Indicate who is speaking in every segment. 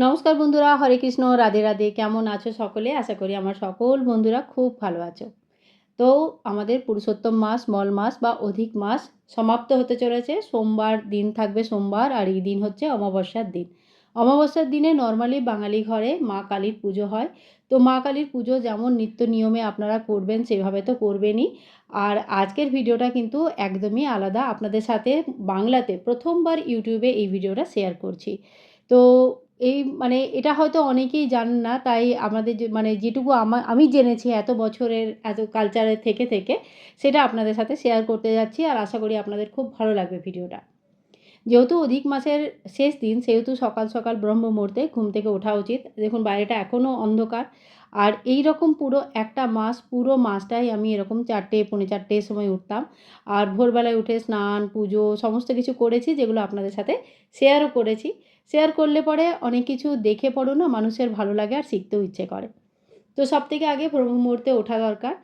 Speaker 1: নমস্কার বন্ধুরা, হরে কৃষ্ণ, রাধে রাধে। কেমন আছো সকলে? আশা করি আমার সকল বন্ধুরা খুব ভালো আছো। তো আমাদের পুরুষোত্তম মাস, মল মাস বা অধিক মাস সমাপ্ত হতে চলেছে। সোমবার দিন থাকবে সোমবার, আর এই দিন হচ্ছে অমাবস্যার দিন। অমাবস্যার দিনে নর্মালি বাঙালি ঘরে মা কালীর পুজো হয়। তো মা কালীর পুজো যেমন নিত্য নিয়মে আপনারা করবেন সেভাবে তো করবেনই। আর আজকের ভিডিওটা কিন্তু একদমই আলাদা। আপনাদের সাথে বাংলাতে প্রথমবার ইউটিউবে এই ভিডিওটা শেয়ার করছি। তো এই মানে এটা হয়তো অনেকেই জানেন না, তাই আমাদের যে যেটুকু আমি জেনেছি এত বছরের এত কালচারে থেকে সেটা আপনাদের সাথে শেয়ার করতে যাচ্ছি, আর আশা করি আপনাদের খুব ভালো লাগবে ভিডিওটা। যেহেতু অধিক মাসের শেষ দিন, সেহেতু সকাল সকাল ব্রহ্ম মুহূর্তে ঘুম থেকে ওঠা উচিত। দেখুন বাইরেটা এখনও অন্ধকার, আর এই রকম পুরো একটা মাস, পুরো মাসটাই আমি এরকম 4টে পৌনে 4টের সময় উঠতাম। আর ভোরবেলায় উঠে স্নান পুজো সমস্ত কিছু করেছি, যেগুলো আপনাদের সাথে শেয়ারও করেছি। শেয়ার করলে পরে অনেক কিছু দেখে পড়ো না মানুষের ভালো লাগে আর শিখতেও ইচ্ছে করে। তো সবথেকে আগে ব্রহ্ম মুহূর্তে ওঠা দরকার।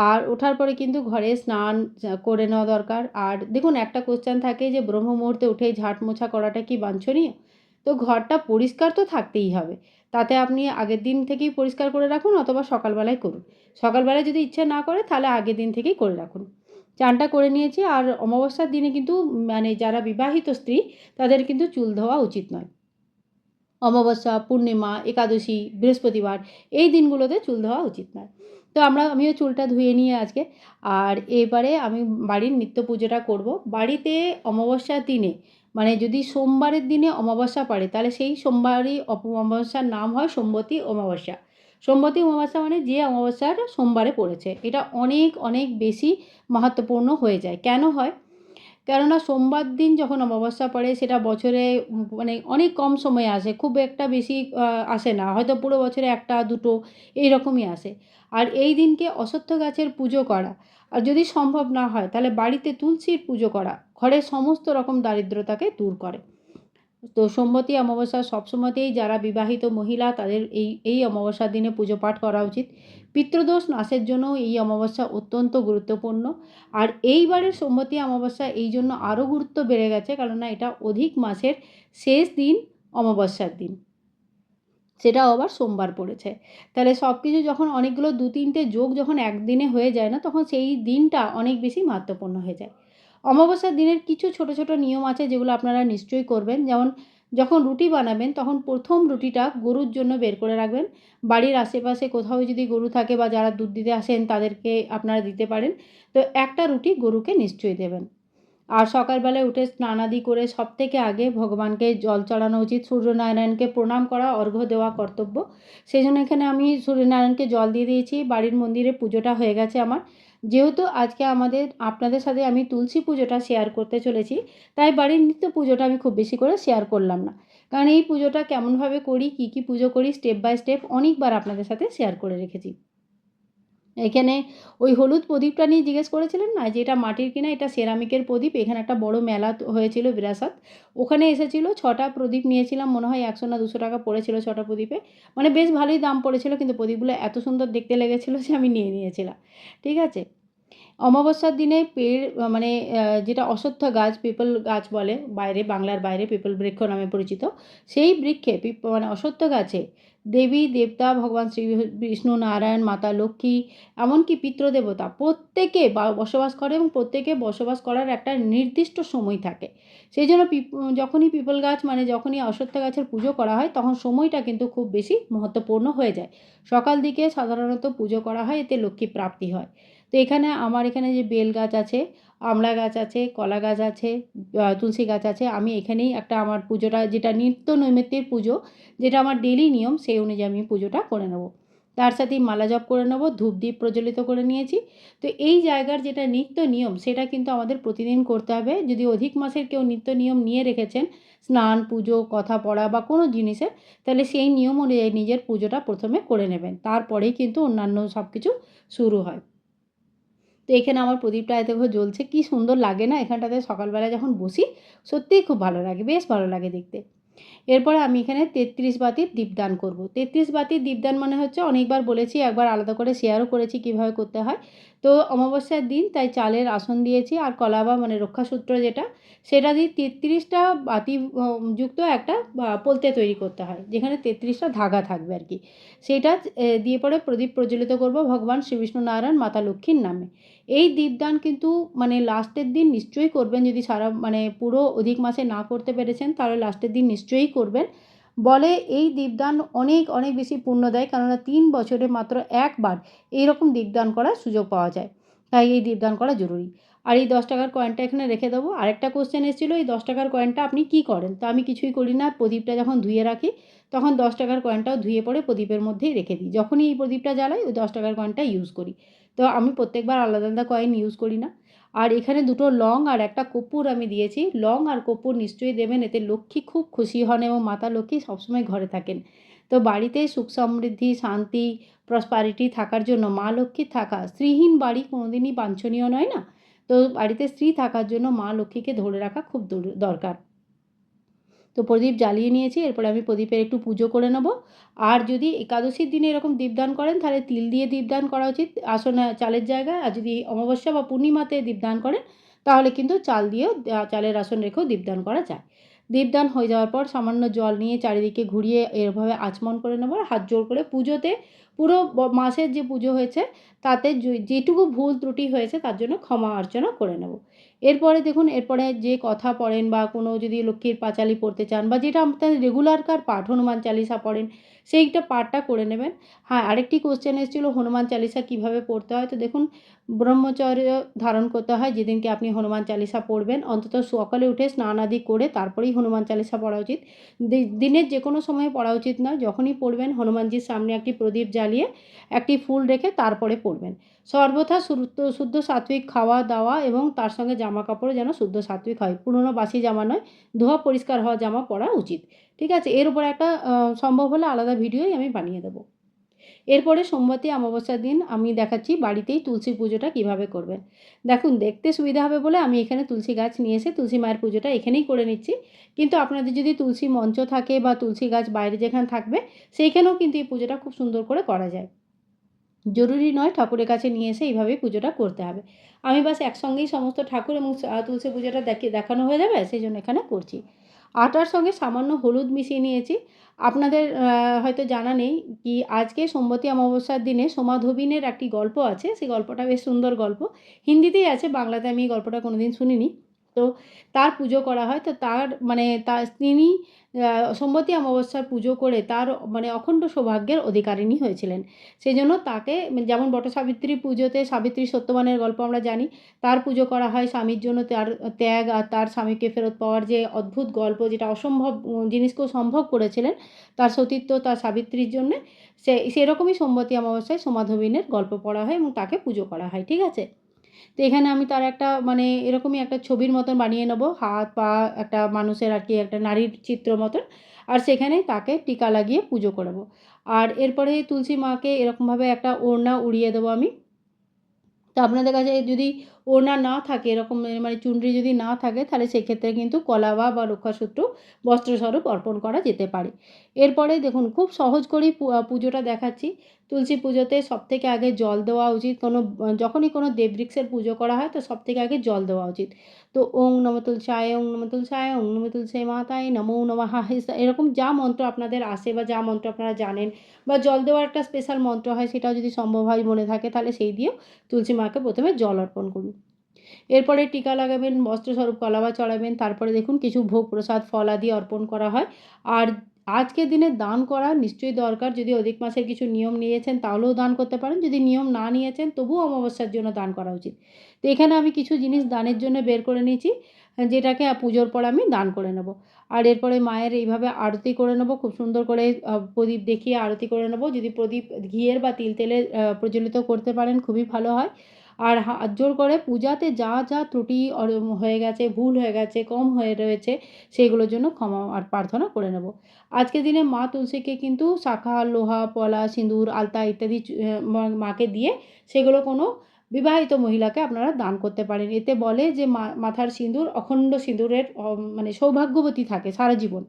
Speaker 1: আর ওঠার পরে কিন্তু ঘরে স্নান করে নেওয়া দরকার। আর দেখুন একটা কোয়েশ্চেন থাকে যে ব্রহ্ম মুহূর্তে উঠেই ঝাঁট মোছা করাটা কি বাঞ্ছনীয়? তো ঘরটা পরিষ্কার তো থাকতেই হবে। তাতে আপনি আগের দিন থেকেই পরিষ্কার করে রাখুন, অথবা সকালবেলায় করুন। সকালবেলায় যদি ইচ্ছে না করে তাহলে আগের দিন থেকেই করে রাখুন। চানটা করে নিয়েছি। আর অমাবস্যার দিনে কিন্তু যারা বিবাহিত স্ত্রী তাদের কিন্তু চুল ধোয়া উচিত নয়। অমাবস্যা, পূর্ণিমা, একাদশী, বৃহস্পতিবার এই দিনগুলোতে চুল ধোয়া উচিত নয়। তো আমিও চুলটা ধুয়ে নিয়ে আজকে, আর এবারে আমি বাড়ির নিত্য পুজোটা করব। বাড়িতে অমাবস্যার দিনে যদি সোমবারের দিনে অমাবস্যা পড়ে তাহলে সেই সোমবারই অমাবস্যার নাম হয় সোমবতী অমাবস্যা। সোমবতী অমাবস্যা মানে যে অমাবস্যাটা সোমবারে পড়েছে, এটা অনেক অনেক বেশি মাহাত্ম্যপূর্ণ হয়ে যায়। কেন হয়? কেননা সোমবার দিন যখন অমাবস্যা পড়ে সেটা বছরে অনেক কম সময়ে আসে, খুব একটা বেশি আসে না, হয়তো পুরো বছরে একটা দুটো এইরকমই আসে। আর এই দিনকে অশ্বত্থ গাছের পুজো করা, আর যদি সম্ভব না হয় তাহলে বাড়িতে তুলসীর পুজো করা ঘরের সমস্ত রকম দারিদ্রতাকে দূর করে। তো সোমবতী অমাবস্যা সবসময়তেই যারা বিবাহিত মহিলা তাদের এই অমাবস্যার দিনে পুজো পাঠ করা উচিত। পিতৃদোষ নাশের জন্য এই অমাবস্যা অত্যন্ত গুরুত্বপূর্ণ। আর এইবারের সোমবতী অমাবস্যা এই জন্য আরও গুরুত্ব বেড়ে গেছে, কেননা এটা অধিক মাসের শেষ দিন, অমাবস্যার দিন, সেটাও আবার সোমবার পড়েছে। তাহলে সব কিছু যখন অনেকগুলো 2-3টে যোগ যখন একদিনে হয়ে যায় না, তখন সেই দিনটা অনেক বেশি মাহাত্ম্যপূর্ণ হয়ে যায়। অমাবস্যার দিনের কিছু ছোট ছোট নিয়ম আছে যেগুলো আপনারা নিশ্চয়ই করবেন। যেমন যখন রুটি বানাবেন তখন প্রথম রুটিটা গরুর জন্য বের করে রাখবেন। বাড়ির আশেপাশে কোথাও যদি গরু থাকে বা যারা দুধ দিতে আসেন তাদেরকে আপনারা দিতে পারেন। তো একটা রুটি গরুকে নিশ্চয়ই দেবেন। আর সকালবেলায় উঠে স্নানাদি করে সবথেকে আগে ভগবানকে জল চড়ানো উচিত। সূর্যনারায়ণকে প্রণাম করা, অর্ঘ্য দেওয়া কর্তব্য। সেই জন্য এখানে আমি সূর্যনারায়ণকে জল দিয়ে দিয়েছি। বাড়ির মন্দিরে পুজোটা হয়ে গেছে আমার। যেহেতু আজকে আপনাদের সাথে আমি তুলসী পুজোটা শেয়ার করতে চলেছি, তাই বাড়ির নিত্য পুজোটা আমি খুব বেশি করে শেয়ার করলাম না। কারণ এই পুজোটা কেমনভাবে করি, কী পুজো করি, স্টেপ বাই স্টেপ অনেকবার আপনাদের সাথে শেয়ার করে রেখেছি। এখানে ওই হলুদ প্রদীপটা নিয়ে জিজ্ঞেস করেছিলেন না, যে এটা মাটির কিনা, এটা সেরামিকের প্রদীপ। এখানে একটা বড় মেলা হয়েছিল বিরাসত, ওখানে এসেছিল। 6টা প্রদীপ নিয়েছিলাম, মনে হয় 100 না 200 টাকা পড়েছিল 6টা প্রদীপে। বেশ ভালোই দাম পড়েছিল, কিন্তু প্রদীপগুলো এত সুন্দর দেখতে লেগেছিল যে আমি নিয়ে নিয়েছিলাম। ঠিক আছে। অমাবস্যার দিনে যেটা অশ্বত্থ গাছ, পিপল গাছ বলে বাইরে, বাংলার বাইরে পিপল বৃক্ষ নামে পরিচিত, সেই বৃক্ষে অশ্বত্থ গাছে দেবী দেবতা, ভগবান শ্রী বিষ্ণু, নারায়ণ, মাতা লক্ষ্মী, এমনকি পিতৃদেবতা প্রত্যেকে বসবাস করে, এবং প্রত্যেকে বসবাস করার একটা নির্দিষ্ট সময় থাকে। সেই জন্য যখনই পিপল গাছ যখনই অশ্বত্থ গাছের পুজো করা হয় তখন সময়টা কিন্তু খুব বেশি মহত্বপূর্ণ হয়ে যায়। সকাল দিকে সাধারণত পুজো করা হয়, এতে লক্ষ্মী প্রাপ্তি হয়। তো আমার এখানে যে বেল গাছ আছে, আমলা গাছ আছে, কলা গাছ আছে, তুলসী গাছ আছে। আমি এখানেই আমার পুজোটা, যেটা নিত্য নৈমিত্তিক পুজো, যেটা আমার ডেইলি নিয়ম, সেই অনুযায়ী আমি পুজোটা করে নেব। তার সাথেই মালা জপ করে নেব, ধূপ দ্বীপ প্রজ্বলিত করে নিয়েছি। তো এই জায়গার যেটা নিত্য নিয়ম সেটা কিন্তু আমাদের প্রতিদিন করতে হবে। যদি অধিক মাসের কেউ নিত্য নিয়ম নিয়ে রেখেছেন, স্নান, পুজো, কথা পড়া বা কোনো জিনিসের, তাহলে সেই নিয়ম অনুযায়ী নিজের পুজোটা প্রথমে করে নেবেন, তারপরেই কিন্তু অন্যান্য সব কিছু শুরু হয়। তো এখানে আমার প্রদীপটা এতভাবে জ্বলছে, কি সুন্দর লাগে না এখানটাতে সকালবেলা যখন বসি, সত্যিই খুব ভালো লাগে, বেশ ভালো লাগে দেখতে। এরপরে আমি এখানে 33 বাতির দীপদান করব। 33 বাতির দীপদান হচ্ছে, অনেকবার বলেছি, একবার আলাদা করে শেয়ারও করেছি কীভাবে করতে হয়। তো অমাবস্যার দিন তাই চালের আসন দিয়েছি, আর কলাবা মানে রক্ষাসূত্র যেটা, সেটা দিয়ে ৩৩টা বাতি যুক্ত একটা পলতে তৈরি করতে হয়, যেখানে ৩৩টা ধাগা থাকবে আর কি। সেটা দিয়ে পরে প্রদীপ প্রজ্বলিত করব ভগবান শ্রী বিষ্ণু নারায়ণ মাতা লক্ষ্মীর নামে। এই দীপদান কিন্তু মানে লাস্টের দিন নিশ্চয়ই করবেন, যদি সারা মানে পুরো অধিক মাসে না করতে পেরেছেন তাহলে লাস্টের দিন নিশ্চয়ই করবেন। বলে এই দীপদান অনেক অনেক বেশি পুণ্য দেয়, কেননা ৩ বছরে মাত্র একবার এইরকম দীপদান করার সুযোগ পাওয়া যায়, তাই এই দীপদান করা জরুরি। আর এই 10 টাকার কয়েনটা এখানে রেখে দেবো। আরেকটা কোশ্চেন এসেছিল, এই 10 টাকার কয়েনটা আপনি কি করেন? তো আমি কিছুই করি না, প্রদীপটা যখন ধুয়ে রাখি তখন 10 টাকার কয়েনটাও ধুয়ে পরে প্রদীপের মধ্যেই রেখে দিই। যখনই এই প্রদীপটা জ্বালাই ওই 10 টাকার কয়েনটা ইউজ করি। তো আমি প্রত্যেকবার আলাদা আলাদা কয়েন ইউজ করি না। আর এখানে 2টো লং আর একটা কর্পূর আমি দিয়েছি। লং আর কর্পূর নিশ্চয়ই দেবেন, এতে লক্ষ্মী খুব খুশি হন এবং মাতা লক্ষ্মী সবসময় ঘরে থাকেন। তো বাড়িতে সুখ সমৃদ্ধি, শান্তি, প্রসপারিটি থাকার জন্য, মা লক্ষ্মীর থাকা, শ্রীহীন বাড়ি কোনোদিনই বাঞ্ছনীয় নয় না? তো বাড়িতে স্ত্রী থাকার জন্য মা লক্ষ্মীকে ধরে রাখা খুব দরকার। তো প্রদীপ জ্বালিয়ে নিয়েছি, এরপরে আমি প্রদীপের একটু পুজো করে নেব। আর যদি একাদশীর দিনে এরকম দীপদান করেন তাহলে তিল দিয়ে দীপদান করা উচিত আসনে চালের জায়গায়, আর যদি অমাবস্যা বা পূর্ণিমাতে দীপদান করেন তাহলে কিন্তু চাল দিয়েও চালের আসন রেখেও দীপদান করা যায়। দীপদান হয়ে যাওয়ার পর সামান্য জল নিয়ে চারিদিকে ঘুরিয়ে এভাবে আচমন করে নেব, আর হাত জোড় করে পুজোতে পুরো মাসের যে পুজো হয়েছে তাতে যেটুকু ভুল ত্রুটি হয়েছে তার জন্য ক্ষমা অর্চনা করে নেব। এরপরে দেখুন, এরপরে যে কথা পড়েন বা কোনো যদি লক্ষ্মীর পাঁচালি পড়তে চান বা যেটা আপনাদের রেগুলারকার পাঠ, হনুমান চালিসা পড়েন, সেইটা পাঠটা করে নেবেন। হ্যাঁ, আরেকটি কোশ্চেন এসেছিল হনুমান চালিসা কীভাবে পড়তে হয়? তো দেখুন, ব্রহ্মচর্য ধারণ করতে হয় যেদিনকে আপনি হনুমান চালিসা পড়বেন, অন্তত সকালে উঠে স্নান আদি করে তারপরেই হনুমান চালিসা পড়া উচিত। দিনের যে কোনো সময়ে পড়া উচিত নয়, যখনই পড়বেন হনুমানজির সামনে একটি প্রদীপ জ্বালিয়ে একটি ফুল রেখে তারপরে পড়বেন। সর্বথা শুদ্ধ সাত্ত্বিক খাওয়া দাওয়া এবং তার সঙ্গে জামা কাপড়ও যেন শুদ্ধ সাত্ত্বিক হয়, পুরনো বাসি জামা নয়, ধোয়া পরিষ্কার হওয়া জামা পরা উচিত। ঠিক আছে? এর উপরে একটা সম্ভব হলে আলাদা ভিডিওই আমি বানিয়ে দেবো। এরপরে সোমবতী অমাবস্যার দিন আমি দেখাচ্ছি বাড়িতেই তুলসী পুজোটা কীভাবে করবেন। দেখুন, দেখতে সুবিধা হবে বলে আমি এখানে তুলসী গাছ নিয়ে এসে তুলসী মায়ের পুজোটা এখানেই করে নিচ্ছি। কিন্তু আপনাদের যদি তুলসী মঞ্চ থাকে বা তুলসী গাছ বাইরে যেখানে থাকবে সেইখানেও কিন্তু এই পুজোটা খুব সুন্দর করে করা যায়। জরুরি নয় ঠাকুরের কাছে নিয়ে এসে এইভাবেই পুজোটা করতে হবে। আমি বাস একসঙ্গেই সমস্ত ঠাকুর এবং তুলসী পুজোটা দেখানো হয়ে যাবে, সেই জন্য এখানে করছি। আটার সঙ্গে সামান্য হলুদ মিশিয়ে নিয়েছি। আপনাদের হয়তো জানা নেই কি, আজকে সোমবতী অমাবস্যার দিনে সোমাধবিনের একটি গল্প আছে। সেই গল্পটা বেশ সুন্দর গল্প। হিন্দিতেই আছে, বাংলাতে আমি এই গল্পটা কোনোদিন শুনিনি। তো তার পুজো করা হয়। তো তার মানে তিনি সোমবতী অমাবস্যার পুজো করে তার মানে অখণ্ড সৌভাগ্যের অধিকারিণী হয়েছিলেন। সেজন্য তাকে যেমন বটসাবিত্রী পুজোতে সাবিত্রী সত্যবানের গল্প আমরা জানি, তার পুজো করা হয় স্বামীর জন্য, তার ত্যাগ আর তার স্বামীকে ফেরত পাওয়ার যে অদ্ভুত গল্প, যেটা অসম্ভব জিনিসকেও সম্ভব করেছিলেন তার সতীত্ব তার সাবিত্রীর জন্যে, সেরকমই সোমবতী অমাবস্যায় সোমাধবিনের গল্প পড়া হয় এবং তাকে পুজো করা হয়। ঠিক আছে? তো এখানে আমি তার একটা মানে এরকমই একটা ছবির মতন বানিয়ে নেব, হাত পা একটা মানুষের আর কি একটা নারীর চিত্র মতন, আর সেখানেই তাকে টিকা লাগিয়ে পুজো করব। আর এরপরে তুলসী মাকে এরকমভাবে একটা ওড়না উড়িয়ে দেবো আমি। তো আপনাদের কাছে যদি ওড়না না থাকে, এরকম মানে চুনরি যদি না থাকে, তাহলে সেক্ষেত্রে কিন্তু কলাবা বা রক্ষাসূত্র বস্ত্রস্বরূপ অর্পণ করা যেতে পারে। এরপরে দেখুন, খুব সহজ করেই পুজোটা দেখাচ্ছি। তুলসী পুজোতে সবথেকে আগে জল দেওয়া উচিত। যখনই কোনো দেববৃক্ষের পুজো করা হয় তো সবথেকে আগে জল দেওয়া উচিত। তো ওং নমঃ তুলসায়, ওং নমঃ তুলসায়, ওং নমঃ তুলসী মাতায় নমো নমঃ, এরকম যা মন্ত্র আপনাদের আসে বা যা মন্ত্র আপনারা জানেন, বা জল দেওয়ার একটা স্পেশাল মন্ত্র হয়, সেটাও যদি সম্ভব হয় মনে থাকে তাহলে সেই দিয়েও তুলসী মাকে প্রথমে জল অর্পণ করুন। এরপরে টিকা লাগাবেন, বস্ত্রস্বরূপ কলাবা চড়াবেন, তারপরে দেখুন কিছু ভোগ প্রসাদ ফলাদি অর্পণ করা হয়। আর আজকের দিনে দান করা নিশ্চয়ই দরকার। যদি অধিক মাসের কিছু নিয়ম নিয়েছেন তাহলেও দান করতে পারেন, যদি নিয়ম না নিয়েছেন তবুও অমাবস্যার জন্য দান করা উচিত। তো এখানে আমি কিছু জিনিস দানের জন্য বের করে নিয়েছি, যেটাকে পুজোর পর আমি দান করে নেব। আর এরপরে মায়ের এইভাবে আরতি করে নেব, খুব সুন্দর করে প্রদীপ দেখিয়ে আরতি করে নেব। যদি প্রদীপ ঘিয়ের বা তিল তেলের প্রজ্বলিত করতে পারেন খুবই ভালো হয়। আর হাত জোড় করে পূজাতে যা যা ত্রুটি হয়ে গেছে, ভুল হয়ে গেছে, কম হয়ে রয়েছে, সেগুলোর জন্য ক্ষমা আর প্রার্থনা করে নেব। আজকের দিনে মা তুলসীকে কিন্তু শাঁখা, লোহা, পলা, সিঁদুর, আলতা ইত্যাদি মাকে দিয়ে সেগুলো কোনো বিবাহিত মহিলাকে আপনারা দান করতে পারেন। এতে বলে যে মাথার সিঁদুর অখণ্ড সিঁদুরের মানে সৌভাগ্যবতী থাকে সারা জীবন।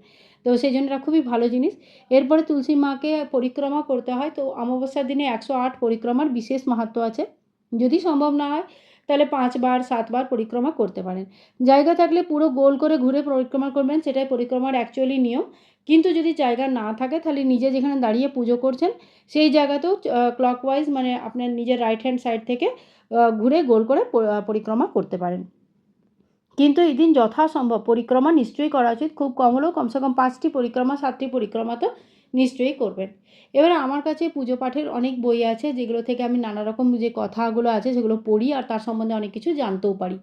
Speaker 1: তো সেজন্য এটা খুবই ভালো জিনিস। এরপরে তুলসী মাকে পরিক্রমা করতে হয়। তো অমাবস্যার দিনে 108 পরিক্রমার বিশেষ মাহাত্ম্য আছে। যদি সম্ভব না হয় তাহলে 5 বার 7 বার পরিক্রমা করতে পারেন। জায়গা থাকলে পুরো গোল করে ঘুরে পরিক্রমা করবেন, সেটাই পরিক্রমার অ্যাকচুয়ালি নিয়ম। কিন্তু যদি জায়গা না থাকে তাহলে নিজে যেখানে দাঁড়িয়ে পুজো করছেন সেই জায়গাতেও ক্লকওয়াইজ মানে আপনার নিজের রাইট হ্যান্ড সাইড থেকে ঘুরে গোল করে পরিক্রমা করতে পারেন। কিন্তু এদিন যথাসম্ভব পরিক্রমা নিশ্চয়ই করা উচিত। খুব কম হলেও কমসে কম 5টি পরিক্রমা 7টি পরিক্রমা তো নিশ্চয়ই করবেন। এবারে আমার কাছে পুজো পাঠের অনেক বই আছে, যেগুলো থেকে আমি নানা রকম যে কথাগুলো আছে সেগুলো পড়ি আর তার সম্বন্ধে অনেক কিছু জানতেও পারি।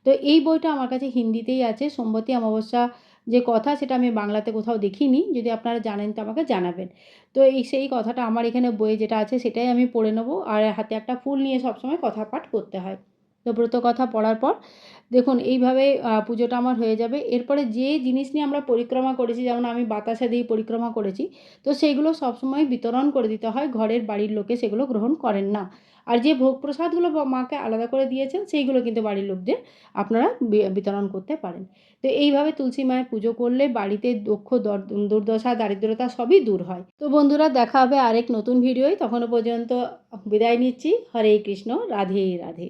Speaker 1: তো এই বইটা আমার কাছে হিন্দিতেই আছে। সোমবতী অমাবস্যা যে কথা সেটা আমি বাংলাতে কোথাও দেখিনি। যদি আপনারা জানেন তো আমাকে জানাবেন। তো সেই কথাটা আমার এখানে বইয়ে যেটা আছে সেটাই আমি পড়ে নেব। আর হাতে একটা ফুল নিয়ে সবসময় কথা পাঠ করতে হয়। তো ব্রত কথা পড়ার পর দেখুন এইভাবে পুজোটা আমার হয়ে যাবে। এরপরে যে জিনিস নিয়ে আমরা পরিক্রমা করেছি, যেমন আমি বাতাসা দিয়ে পরিক্রমা করেছি, তো সেইগুলো সবসময় বিতরণ করে দিতে হয়। ঘরের বাড়ির লোকে সেগুলো গ্রহণ করেন না। আর যে ভোগ প্রসাদগুলো মাকে আলাদা করে দিয়েছেন সেইগুলো কিন্তু বাড়ির লোকদের আপনারা বিতরণ করতে পারেন। তো এইভাবে তুলসী মায়ের পুজো করলে বাড়িতে দুর্দশা, দারিদ্রতা সবই দূর হয়। তো বন্ধুরা, দেখা হবে আরেক নতুন ভিডিওয়। তখনও পর্যন্ত বিদায় নিচ্ছি। হরে কৃষ্ণ, রাধে রাধে।